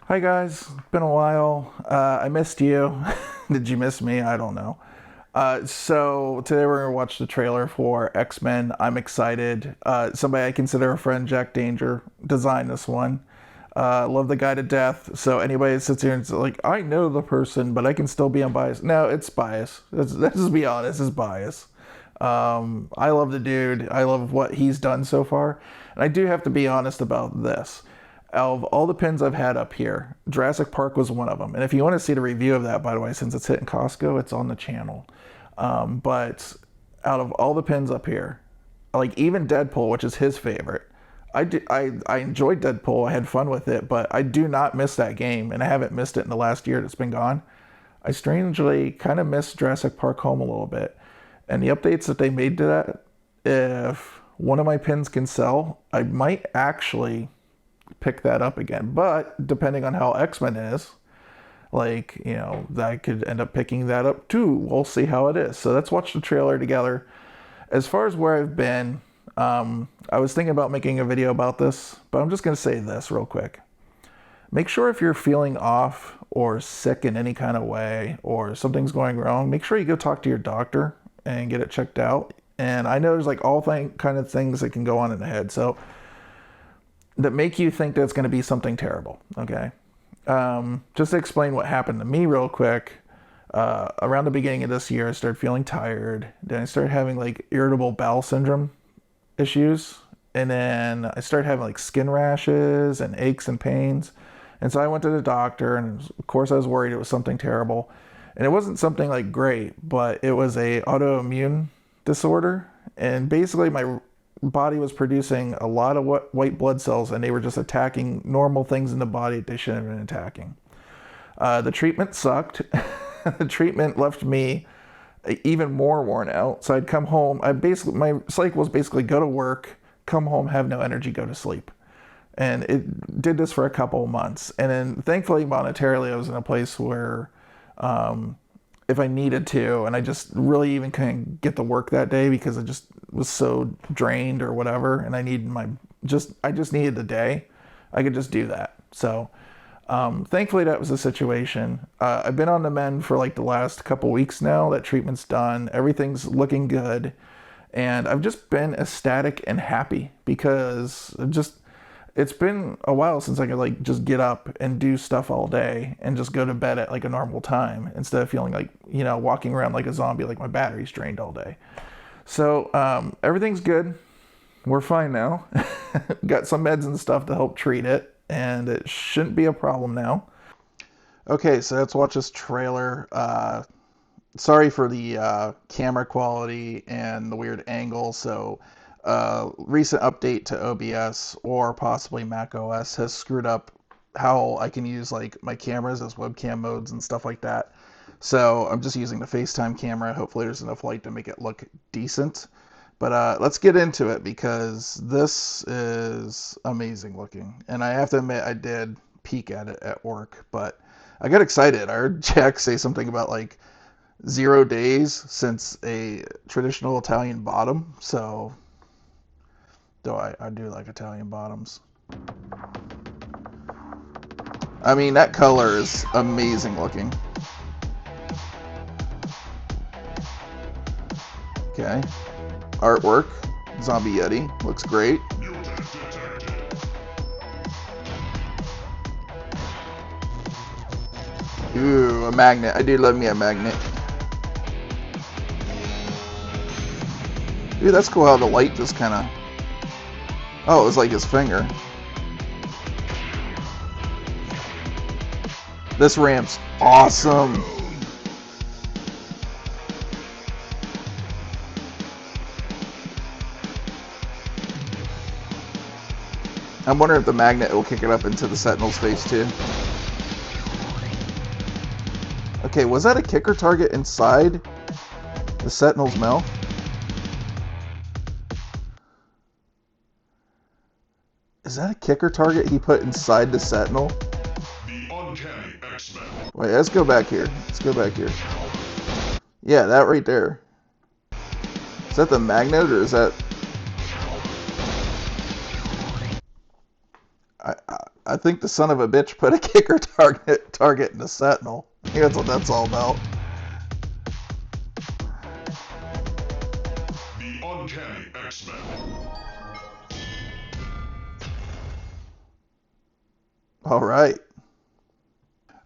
Hi guys, it's been a while. I missed you. Did you miss me? I don't know. So today we're gonna watch the trailer for X-Men. I'm excited. Somebody I consider a friend, Jack Danger, designed this one. Love the guy to death. So anybody that sits here and is like, I know the person, but I can still be unbiased. No, it's bias. Let's just be honest. It's bias. I love the dude. I love what he's done so far. And I do have to be honest about this. Out of all the pins I've had up here, Jurassic Park was one of them. And if you want to see the review of that, by the way, since it's hitting Costco, it's on the channel. But out of all the pins up here, like even Deadpool, which is his favorite, I enjoyed Deadpool. I had fun with it, but I do not miss that game, and I haven't missed it in the last year that's been gone. I strangely kind of miss Jurassic Park Home a little bit. And the updates that they made to that, if one of my pins can sell, I might actually pick that up again. But depending on how X-Men is, like, I could end up picking that up too. We'll see how it is. So let's watch the trailer together. As far as where I've been, I was thinking about making a video about this, but I'm just going to say this real quick. Make sure if you're feeling off or sick in any kind of way or something's going wrong, make sure you go talk to your doctor and get it checked out. And I know there's like all kind of things that can go on in the head. So that make you think that it's going to be something terrible. Okay. Just to explain what happened to me real quick. Around the beginning of this year, I started feeling tired. Then I started having like irritable bowel syndrome issues. And then I started having like skin rashes and aches and pains. And so I went to the doctor, and of course I was worried it was something terrible. And it wasn't something like great, but it was a autoimmune disorder. And basically my body was producing a lot of white blood cells, and they were just attacking normal things in the body that they shouldn't have been attacking. The treatment sucked. The treatment left me even more worn out. So I'd come home. My cycle was basically go to work, come home, have no energy, go to sleep. And it did this for a couple of months. And then thankfully, monetarily, I was in a place where if I needed to, and I just really even couldn't get to work that day because I just was so drained or whatever, and I just needed the day, I could just do that. So thankfully that was the situation. I've been on the mend for like the last couple weeks now. That treatment's done. Everything's looking good. And I've just been ecstatic and happy because it's been a while since I could like just get up and do stuff all day and just go to bed at like a normal time instead of feeling like, walking around like a zombie, like my battery's drained all day. So everything's good. We're fine now. Got some meds and stuff to help treat it, and it shouldn't be a problem now. Okay, so let's watch this trailer. Sorry for the camera quality and the weird angle. So recent update to OBS or possibly Mac OS has screwed up how I can use like my cameras as webcam modes and stuff like that. So I'm just using the FaceTime camera. Hopefully there's enough light to make it look decent. But let's get into it because this is amazing looking. And I have to admit, I did peek at it at work, but I got excited. I heard Jack say something about like 0 days since a traditional Italian bottom. So, though I do like Italian bottoms. I mean, that color is amazing looking. Okay. Artwork. Zombie Yeti. Looks great. Ooh, a magnet. I do love me a magnet. Dude, that's cool how the light just kind of... Oh, it was like his finger. This ramp's awesome. I'm wondering if the magnet will kick it up into the Sentinel's face too. Okay, was that a kicker target inside the Sentinel's mouth? Is that a kicker target he put inside the Sentinel? The Uncanny X-Men. Wait, let's go back here. Let's go back here. Yeah, that right there. Is that the magnet or is that... I think the son of a bitch put a kicker target in the Sentinel. I think that's what that's all about. The Uncanny X-Men. All right.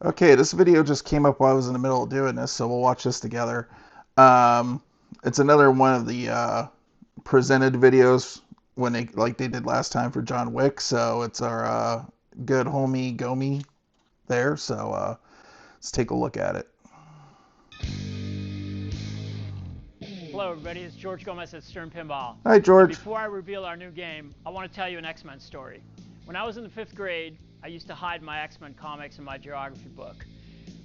Okay, this video just came up while I was in the middle of doing this, so we'll watch this together. It's another one of the presented videos when they did last time for John Wick. So it's our good homie Gomi there. So let's take a look at it. Hello everybody, it's George Gomez at Stern Pinball. Hi George. Before I reveal our new game, I want to tell you an X-Men story. When I was in the 5th grade, I used to hide my X-Men comics in my geography book.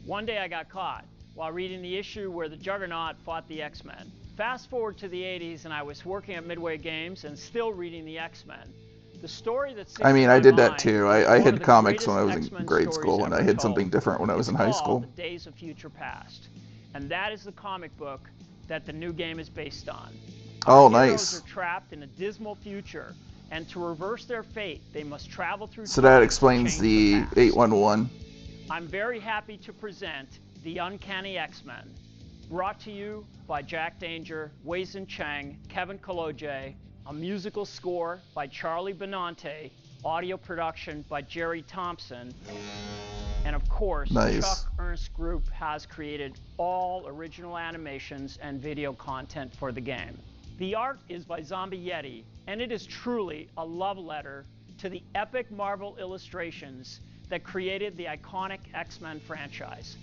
One day I got caught while reading the issue where the Juggernaut fought the X-Men. Fast forward to the 80s and I was working at Midway Games and still reading the X-Men. The story that I mean, I did that too. I hid comics when I was in grade school, and I hid something different when I was in high school. The Days of Future Past. And that is the comic book that the new game is based on. Oh, Our nice. heroes are trapped in a dismal future, and to reverse their fate, they must travel through So time that to explains change the past. 811. I'm very happy to present The Uncanny X-Men, brought to you by Jack Danger, Wei-Zhen Cheng, Kevin Koloje, a musical score by Charlie Benante, audio production by Jerry Thompson, and of course, Nice. Chuck Ernst Group has created all original animations and video content for the game. The art is by Zombie Yeti, and it is truly a love letter to the epic Marvel illustrations that created the iconic X-Men franchise.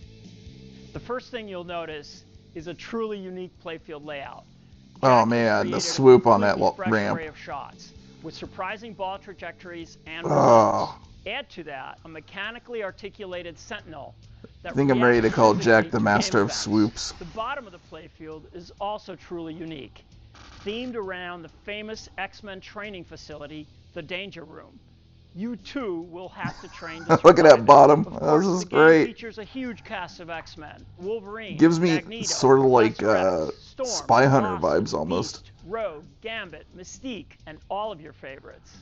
The first thing you'll notice is a truly unique playfield layout. Oh Jack man, the created a swoop on that completely fresh ramp. array of shots with surprising ball trajectories and Oh. reveals. Add to that a mechanically articulated Sentinel that I think I'm ready to call reacts Jack physically the to master game of events. swoops. The bottom of the playfield is also truly unique, themed around the famous X-Men training facility, the Danger Room. You too will have to train to Look at survive that bottom. it. Of Oh, course, this is the game great. features a huge cast of X-Men: Wolverine, Gives me Magneto, sort of like Rex, Storm, Spy Hunter Blossom, vibes almost. Beast, Rogue, Gambit, Mystique, and all of your favorites.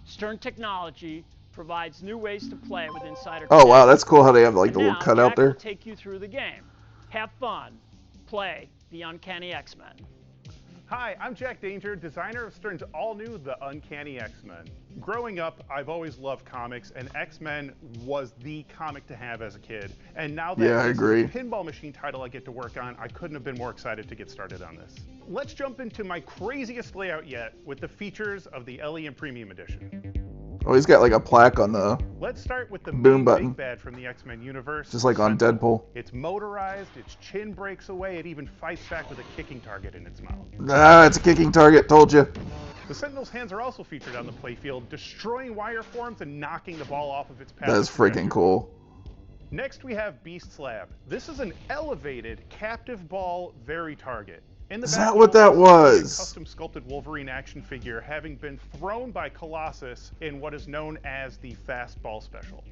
Stern Technology provides new ways to play with Insider Oh wow, Connect. that's cool how they have like And the little now, cutout Jack there. will take you through the game. Have fun. Play The Uncanny X-Men. Hi, I'm Jack Danger, designer of Stern's all-new The Uncanny X-Men. Growing up, I've always loved comics, and X-Men was the comic to have as a kid. And now that Yeah, I this agree. is a pinball machine title I get to work on, I couldn't have been more excited to get started on this. Let's jump into my craziest layout yet with the features of the LE and Premium Edition. Oh, he's got like a plaque on the Let's start with the Boom main button. big bad from the X-Men universe. just like on Sentinel. Deadpool. It's motorized, its chin breaks away, it even fights back with a kicking target in its mouth. Ah, it's a kicking target. Told you. The Sentinel's hands are also featured on the playfield, destroying wire forms and knocking the ball off of its path. That's freaking cool. Next we have Beast's Lab. This is an elevated captive ball very target. In the Is back that what that you'll see a was? custom sculpted Wolverine action figure having been thrown by Colossus in what is known as the Fastball Special.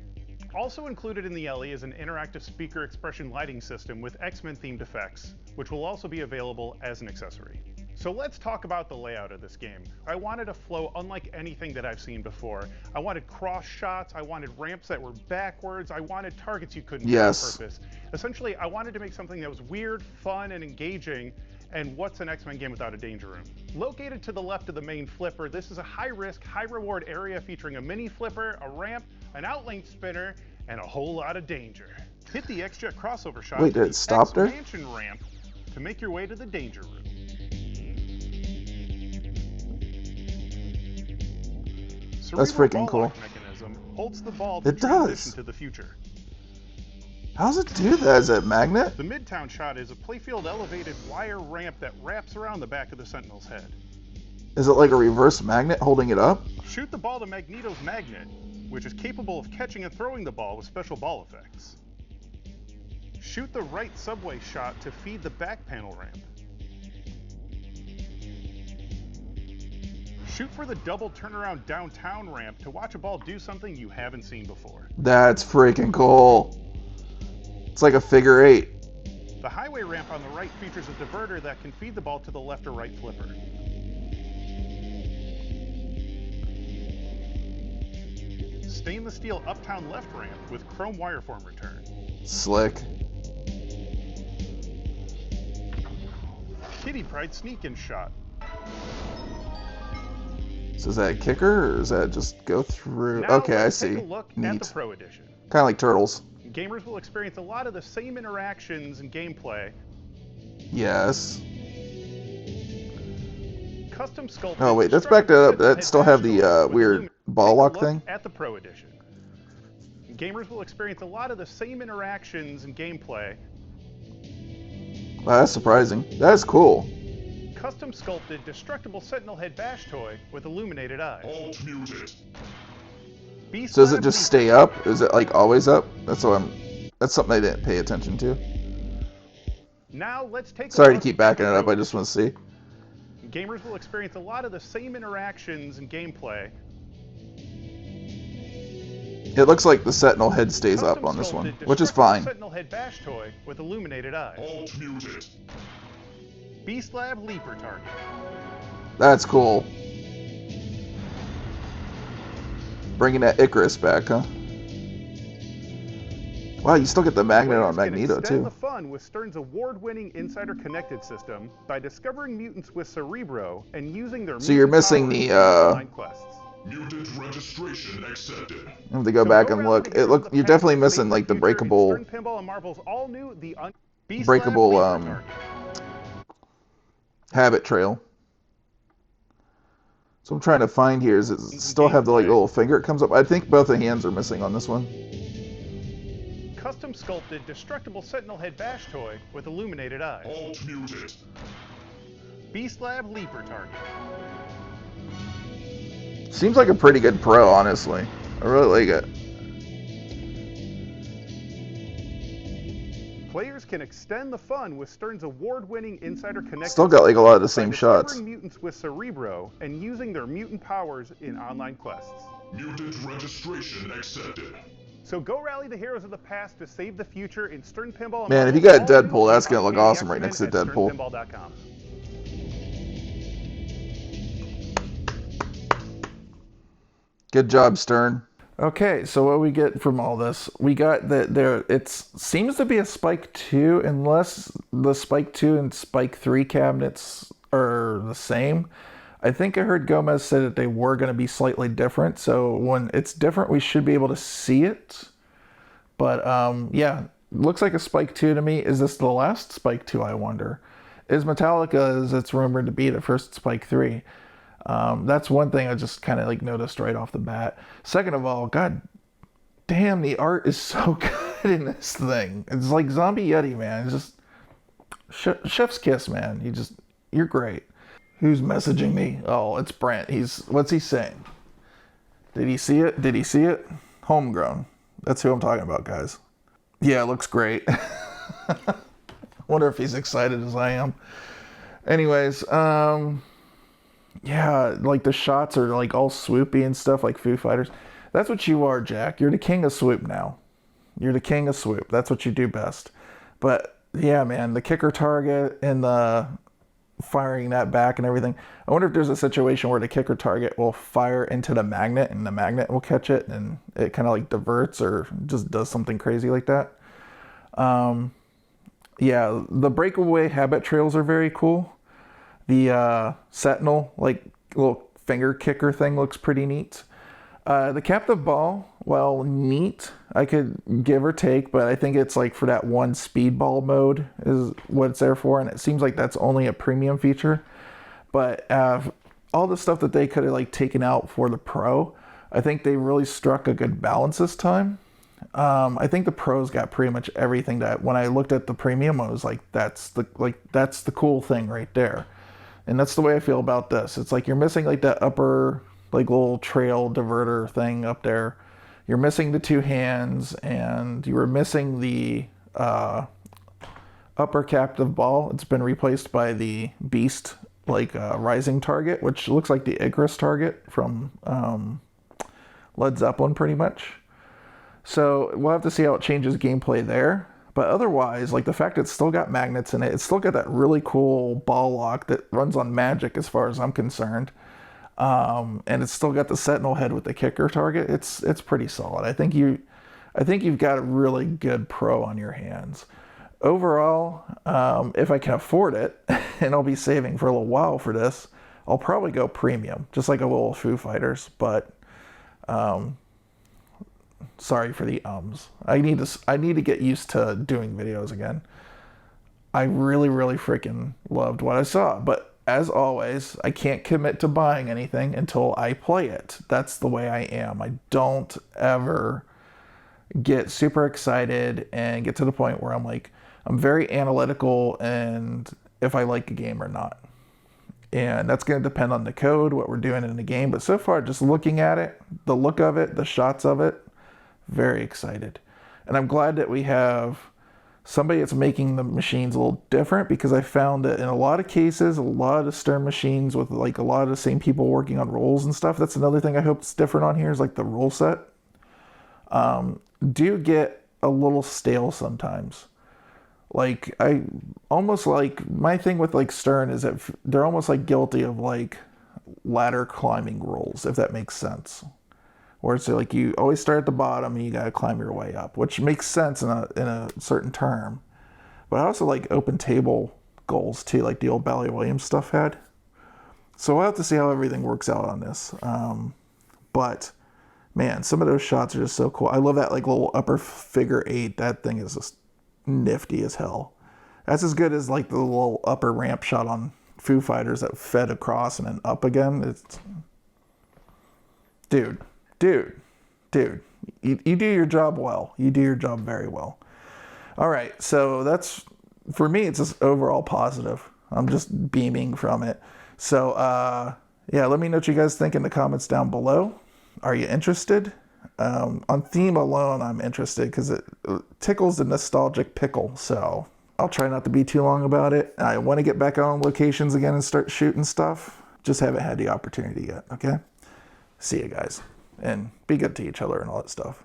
Also included in the LE is an interactive speaker expression lighting system with X-Men themed effects, which will also be available as an accessory. So let's talk about the layout of this game. I wanted a flow unlike anything that I've seen before. I wanted cross shots, I wanted ramps that were backwards, I wanted targets you couldn't Yes. do on purpose. Essentially, I wanted to make something that was weird, fun, and engaging, and what's an X-Men game without a Danger Room? Located to the left of the main flipper, this is a high-risk, high-reward area featuring a mini flipper, a ramp, an outlink spinner, and a whole lot of danger. Hit the X-Jet crossover shot Wait, to did it the stop there? expansion ramp to make your way to the Danger Room. That's Cerebral freaking ball lock cool. mechanism holds the ball to It does. transition to the future. How does it do that? Is it magnet? The Midtown shot is a playfield elevated wire ramp that wraps around the back of the Sentinel's head. Is it like a reverse magnet holding it up? Shoot the ball to Magneto's magnet, which is capable of catching and throwing the ball with special ball effects. Shoot the right subway shot to feed the back panel ramp. Shoot for the double turnaround downtown ramp to watch a ball do something you haven't seen before. That's freaking cool. It's like a figure eight. The highway ramp on the right features a diverter that can feed the ball to the left or right flipper. stainless steel uptown left ramp with chrome wire form return. Slick. Kitty Pride sneak-in shot. So is that a kicker, or does that just go through? Now Okay, I let's see. take a look Neat. at the Pro Edition. Kind of like Turtles. Gamers will experience a lot of the same interactions and gameplay. Yes. Custom sculpted. Oh wait, that's backed up. That still have the weird ball lock thing. At the Pro Edition. Gamers will experience a lot of the same interactions and gameplay. Wow, that's surprising. That's cool. Custom sculpted destructible Sentinel head bash toy with illuminated eyes. Alt muted. Beast So does it Lab just Leap- stay up? Is it like always up? That's what I'm. That's something I didn't pay attention to. Now let's take Sorry a to look keep at backing the it up. Pro I just want to see. Gamers will experience a lot of the same interactions and gameplay. It looks like the Sentinel head stays up Custom on this one, sculpted which is destructible fine. Sentinel head bash toy with illuminated eyes. Alt muted. Beast Lab Leaper target. That's cool. Bringing that Icarus back, huh? Wow, you still get the magnet on Players can Magneto extend too. the fun with Stern's award-winning Insider Connected system by discovering mutants with Cerebro and using their So you're mutant missing powers the, in online quests. Mutant registration accepted. I have to go back and look. It look. You're definitely missing like the breakable, Stern Pinball and Marvel's all-new Beast breakable Lab Leaper target. habit trail. So I'm trying to find here. Is it still have the like little finger? It comes up. I think both the hands are missing on this one. Custom sculpted destructible Sentinel head bash toy with illuminated eyes. Alt muted. Beast Lab Leaper target. Seems like a pretty good pro, honestly. I really like it. Players can extend the fun with Stern's award-winning Insider Connected. Still got like a lot of the by same discovering shots. mutants with Cerebro and using their mutant powers in online quests. Mutant registration accepted. So go rally the heroes of the past to save the future in Stern Pinball. And Man, if you Marvel's got all-new Deadpool, that's gonna look Uncanny awesome right X-Men next to at Deadpool. SternPinball.com. Good job, Stern. Okay, so what we get from all this, we got that there. It seems to be a Spike 2, unless the Spike 2 and Spike 3 cabinets are the same. I think I heard Gomez say that they were going to be slightly different. So when it's different, we should be able to see it. But yeah, looks like a Spike 2 to me. Is this the last Spike 2, I wonder? Is Metallica, as it's rumored to be, the first Spike 3? That's one thing I just kind of like noticed right off the bat. Second of all, god damn, the art is so good in this thing. It's like Zombie Yeti, man. It's just chef's kiss, man. You're great. Who's messaging me? Oh, it's Brent. What's he saying? Did he see it? Did he see it? Homegrown. That's who I'm talking about, guys. Yeah, it looks great. Wonder if he's excited as I am. Anyways, yeah, like the shots are like all swoopy and stuff like Foo Fighters. That's what you are, Jack. You're the king of swoop now. You're the king of swoop. That's what you do best. But yeah, man, the kicker target and the firing that back and everything. I wonder if there's a situation where the kicker target will fire into the magnet and the magnet will catch it and it kind of like diverts or just does something crazy like that. Yeah, the breakaway habit trails are very cool. The Sentinel, like little finger kicker thing looks pretty neat. The captive ball, well, neat. I could give or take, but I think it's like for that one speedball mode is what it's there for, and it seems like that's only a premium feature. But all the stuff that they could have like taken out for the Pro, I think they really struck a good balance this time. I think the Pro's got pretty much everything that when I looked at the premium, I was like, that's the cool thing right there. And that's the way I feel about this. It's like you're missing like that upper like little trail diverter thing up there. You're missing the two hands and you were missing the upper captive ball. It's been replaced by the beast like rising target, which looks like the Icarus target from Led Zeppelin pretty much. So we'll have to see how it changes gameplay there. But otherwise, like the fact it's still got magnets in it, it's still got that really cool ball lock that runs on magic as far as I'm concerned. And it's still got the Sentinel head with the kicker target. It's pretty solid. I think you've got a really good Pro on your hands. Overall, if I can afford it, and I'll be saving for a little while for this, I'll probably go premium, just like a little Foo Fighters. But sorry for the ums. I need to get used to doing videos again. I really, really freaking loved what I saw, but as always, I can't commit to buying anything until I play it. That's the way I am. I don't ever get super excited and get to the point where I'm very analytical and if I like a game or not. And that's going to depend on the code, what we're doing in the game. But so far, just looking at it, the look of it, the shots of it, very excited. And I'm glad that we have somebody that's making the machines a little different, because I found that in a lot of cases, a lot of Stern machines with like a lot of the same people working on rolls and stuff, that's another thing I hope is different on here, is like the roll set. Do get a little stale sometimes. Like, I almost like, my thing with like Stern is that they're almost like guilty of like ladder climbing rolls, if that makes sense. Where it's like you always start at the bottom and you gotta climb your way up, which makes sense in a certain term. But I also like open table goals too, like the old Bally Williams stuff had. So we'll have to see how everything works out on this. But man, some of those shots are just so cool. I love that like little upper figure 8. That thing is just nifty as hell. That's as good as like the little upper ramp shot on Foo Fighters that fed across and then up again. It's dude, you do your job well. You do your job very well. All right, so that's, for me, it's just overall positive. I'm just beaming from it. So yeah, let me know what you guys think in the comments down below. Are you interested? On theme alone, I'm interested because it tickles the nostalgic pickle. So I'll try not to be too long about it. I want to get back on locations again and start shooting stuff. Just haven't had the opportunity yet, okay? See you guys. And be good to each other and all that stuff.